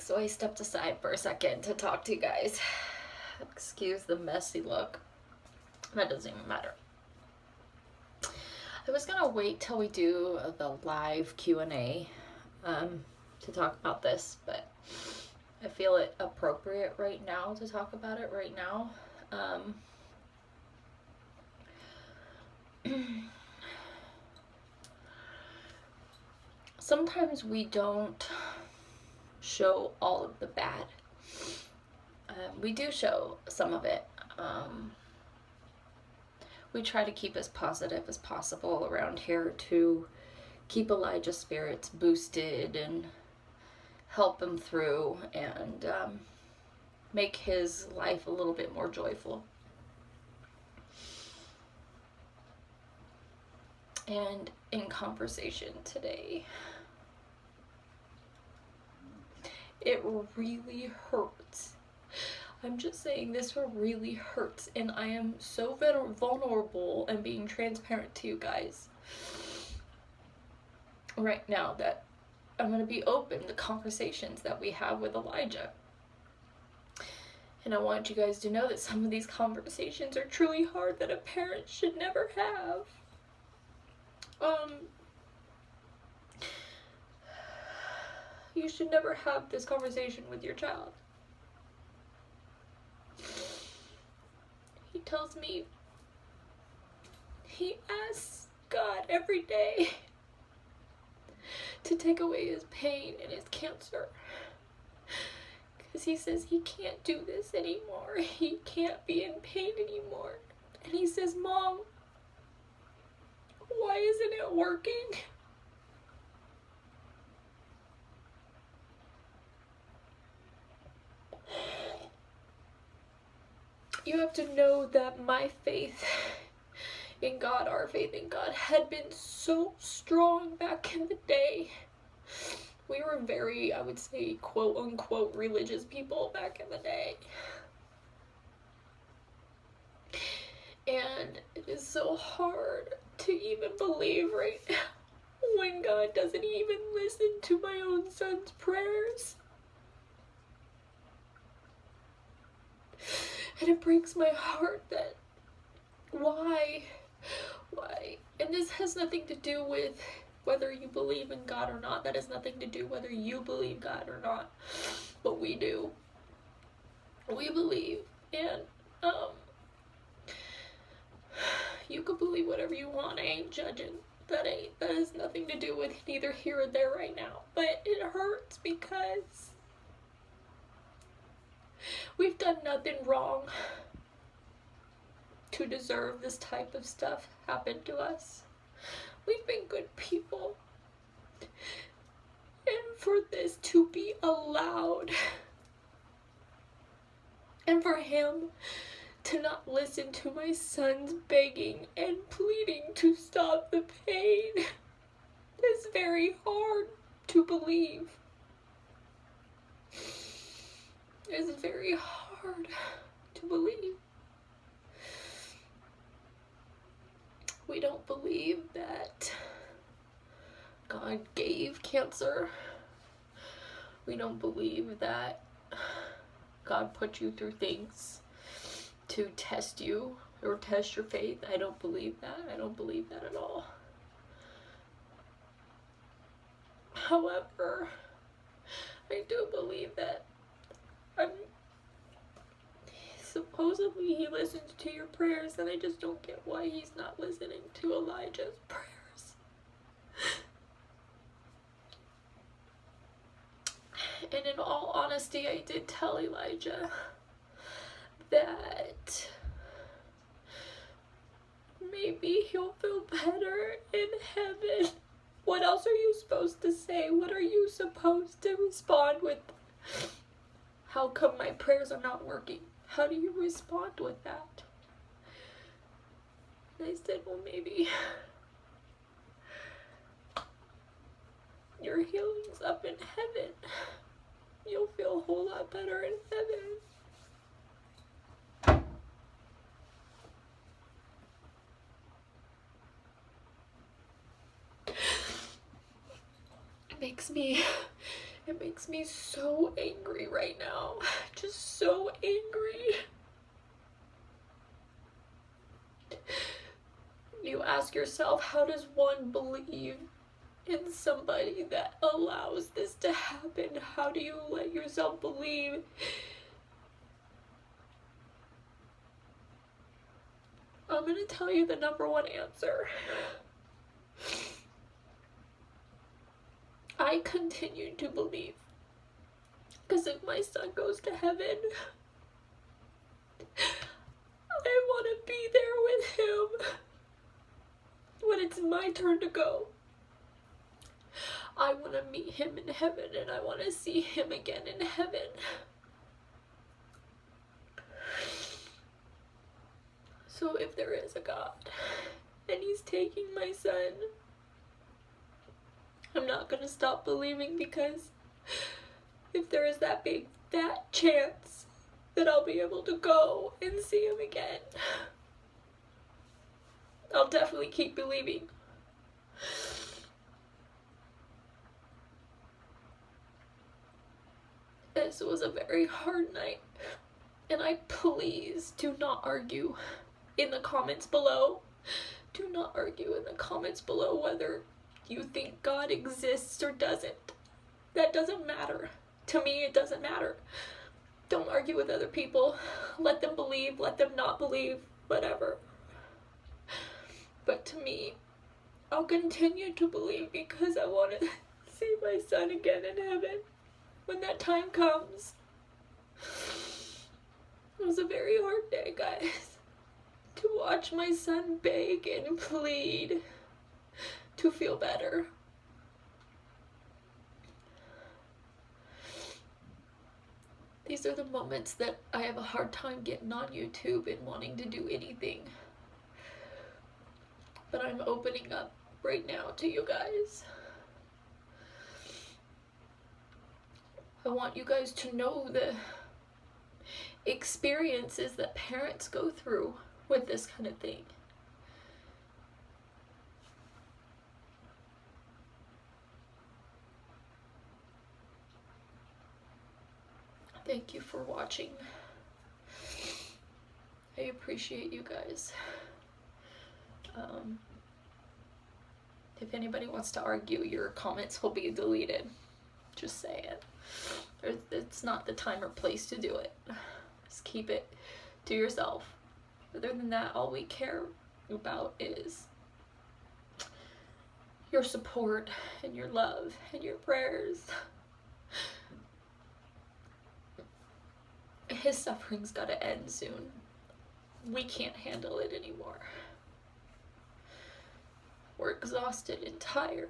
So I stepped aside for a second to talk to you guys. Excuse the messy look. That doesn't even matter. I was gonna wait till we do the live Q&A to talk about this, but I feel it appropriate right now to talk about it right now. Sometimes we don't show all of the bad. We do show some of it. We try to keep as positive as possible around here to keep Elijah's spirits boosted and help him through and make his life a little bit more joyful. And in conversation today, it really hurts. I'm just saying this really hurts, and I am so vulnerable and being transparent to you guys right now that I'm going to be open to conversations that we have with Elijah. And I want you guys to know that some of these conversations are truly hard that a parent should never have. You should never have this conversation with your child. He tells me he asks God every day to take away his pain and his cancer. Because he says he can't do this anymore. He can't be in pain anymore. And he says, Mom, why isn't it working? You have to know that my faith in God, our faith in God, had been so strong back in the day. We were very, I would say, quote unquote, religious people back in the day. And it is so hard to even believe right now when God doesn't even listen to my own son's prayers. And it breaks my heart that why? And this has nothing to do with whether you believe in God or not. That has nothing to do whether you believe God or not. But we do. We believe. And you can believe whatever you want. I ain't judging. That has nothing to do with neither here or there right now. But it hurts because we've done nothing wrong to deserve this type of stuff happen to us. We've been good people. And for this to be allowed, and for him to not listen to my son's begging and pleading to stop the pain is very hard to believe. It's very hard to believe. We don't believe that God gave cancer. We don't believe that God put you through things to test you or test your faith. I don't believe that. I don't believe that at all. However, I do believe that supposedly he listens to your prayers, and I just don't get why he's not listening to Elijah's prayers. And in all honesty, I did tell Elijah that maybe he'll feel better in heaven. What else are you supposed to say? What are you supposed to respond with? How come my prayers are not working? How do you respond with that? And I said, well, maybe your healing's up in heaven. You'll feel a whole lot better in heaven. It It makes me so angry right now. Just so angry. You ask yourself, how does one believe in somebody that allows this to happen? How do you let yourself believe? I'm gonna tell you the number one answer. I continue to believe. Because if my son goes to heaven, I want to be there with him when it's my turn to go. I want to meet him in heaven, and I want to see him again in heaven. So if there is a God, and he's taking my son, I'm not going to stop believing, because if there is that big fat chance that I'll be able to go and see him again, I'll definitely keep believing. This was a very hard night, and please do not argue in the comments below. Do not argue in the comments below whether you think God exists or doesn't. That doesn't matter. To me, it doesn't matter. Don't argue with other people. Let them believe, let them not believe, whatever. But to me, I'll continue to believe, because I want to see my son again in heaven when that time comes. It was a very hard day, guys, to watch my son beg and plead to feel better. These are the moments that I have a hard time getting on YouTube and wanting to do anything. But I'm opening up right now to you guys. I want you guys to know the experiences that parents go through with this kind of thing. Thank you for watching. I appreciate you guys. If anybody wants to argue, your comments will be deleted. Just say it. It's not the time or place to do it. Just keep it to yourself. Other than that, all we care about is your support and your love and your prayers. His suffering's gotta end soon. We can't handle it anymore. We're exhausted and tired.